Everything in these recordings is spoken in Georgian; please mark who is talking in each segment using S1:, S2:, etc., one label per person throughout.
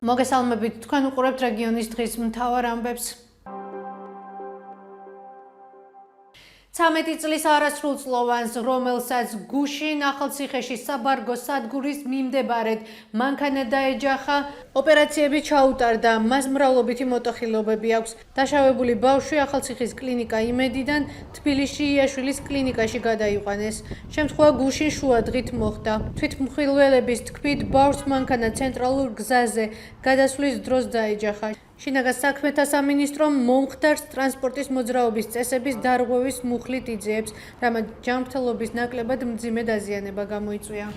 S1: მოგესალმებით, თქვენ უყურებთ რეგიონის დღის მთავარ ამბებს. 13 წლის არასრულწლოვანს, რომელსაც გუშინ ახალციხეში საბარგო სადგურის მიმდებარედ მანქანა დაეჯახა, ოპერაციები ჩაუტარდა, მას მრავლობითი მოტახილობები აქვს. დაშავებული ბავშვი ახალციხის კლინიკა იმედიდან თბილისში იაშვილის კლინიკაში გადაიყვანეს. შემთხვევა გუშინ შუადღით მოხდა. თვითმხილველების თქმით, ბავშვს მანქანა ცენტრალურ გზაზე გადასვლის დროს დაეჯახა. შინაგან საქმეთა სამინისტრომ მომხდარს ტრანსპორტის მოძრაობის წესების დარღვევის მუხლით იძიებს, რამაც ჯანმრთელობის ნაკლებად მძიმე დაზიანება გამოიწვია.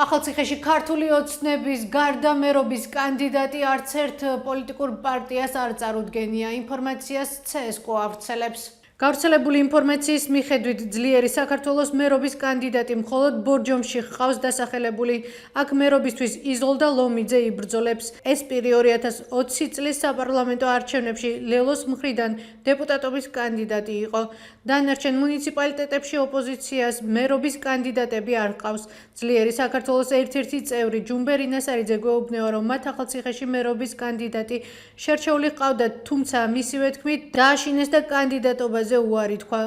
S1: ახალციხეში ქართული ოცნების გარდა მერობის კანდიდატი არც ერთ პოლიტიკურ პარტიას არ წარუდგენია, ინფორმაციას CSKO ავრცელებს. გავრცელებული ინფორმაციის მიხედვით ძლიერი საქართველოს მერობის კანდიდატი მხოლოდ ბორჯომში ჰყავს დასახელებული. აქ მერობისთვის იზოლდა ლომიძე იბრძოლებს. ეს პირი 2020 წლის საპარლამენტო არჩევნებში ლელოს მხრიდან დეპუტატობის კანდიდატი იყო. დანარჩენ მუნიციპალიტეტებში ოპოზიციას მერობის კანდიდატები არ ჰყავს. ძლიერი საქართველოს ერთ-ერთი წევრი ჯუმბერი ნასარიძე გვეუბნება, რომ მათ ახალციხეში მერობის კანდიდატი შერჩეული ჰყავდათ, თუმცა მისივე თქმით დააშინეს და კანდიდატობაზე უარი თქვა.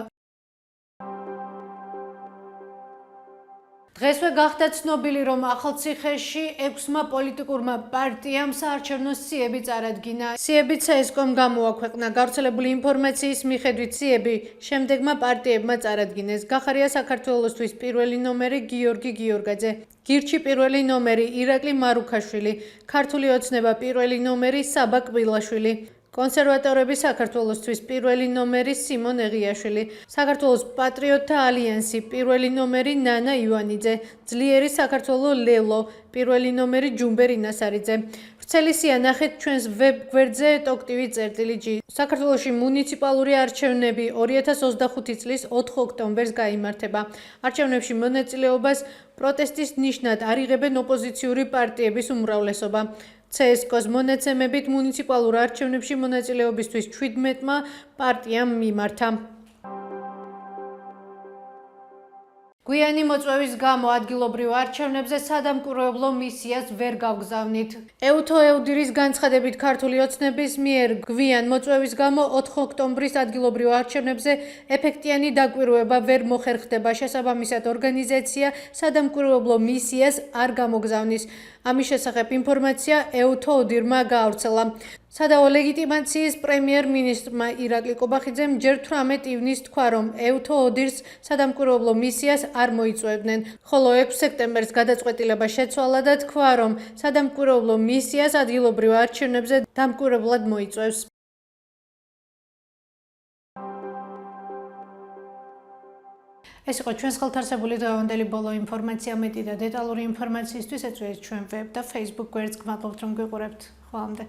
S1: დღესვე გახდა ცნობილი, რომ ახალციხეში 6-მა პოლიტიკურმა პარტიამ საარჩევნო სიები წარადგინა. სიები CSKO-მ გამოაქვეყნა. გავრცელებული ინფორმაციის მიხედვით სიები შემდეგმა პარტიებმა წარადგინეს. გახარია საქართველოსთვის პირველი ნომერი გიორგი გიორგაძე, გირჩი პირველი ნომერი ირაკლი მარუქაშვილი, ქართული ოცნება პირველი ნომერი საბა კბილაშვილი, კონსერვატორები საქართველოსთვის პირველი ნომერი სიმონ ეღიაშვილი, საქართველოს პატრიოტთა ალიანსი პირველი ნომერი ნანა ივანიძე, ძლიერი საქართველო ლელო პირველი ნომერი ჯუმბერი ნასარიძე. ვრცელი სია ნახეთ ჩვენს ვებ გვერდზე tokTV.gi. საქართველოში მუნიციპალური არჩევნები 2025 წლის 4 ოქტომბერს გაიმართება. არჩევნებში მონაწილეობას პროტესტის ნიშნად არ იღებენ ოპოზიციური პარტიების უმრავლესობა. CSKO-ს მონაცემებით მუნიციპალურ არჩევნებში მონაწილეობისთვის 17-მა პარტიამ მიმართა. გვიანი მოწვევის გამო ადგილობრივ არჩევნებზე სადამკვირვებლო მისიას ვერ გავგზავნით. ეუთო ეუდირის განცხადებით ქართული ოცნების მიერ გვიან მოწვევის გამო 4 ოქტომბრის ადგილობრივ არჩევნებზე ეფექტიანი დაკვირვება ვერ მოხერხდება. შესაბამისად, ორგანიზაცია სადამკვირვებლო მისიას არ გამოგზავნის. ამის შესახებ ინფორმაცია ეუთო ოდირმა გაავრცელა. სადავო ლეგიტიმაციის პრემიერ-მინისტრმა ირაკლი კობახიძემ ჯერ 18 ივნისს თქვა, რომ ეუთო ოდირს სადამკვირვებლო მისიას არ მოიწვევდნენ, ხოლო 6 სექტემბერს გადაწყვეტილება შეცვალა და თქვა, რომ სადამკვირვებლო მისიას ადგილობრივ არჩევნებზე დამკვირვებლად მოიწვევს. ეს იყო ჩვენს ხელთ არსებული დღევანდელი ბოლო ინფორმაცია. მეტი და დეტალური ინფორმაციისთვის ეწვიეთ ჩვენ ვებ და Facebook გვერდს. გმადლობთ, რომ გვიყურებთ. ხვამდე.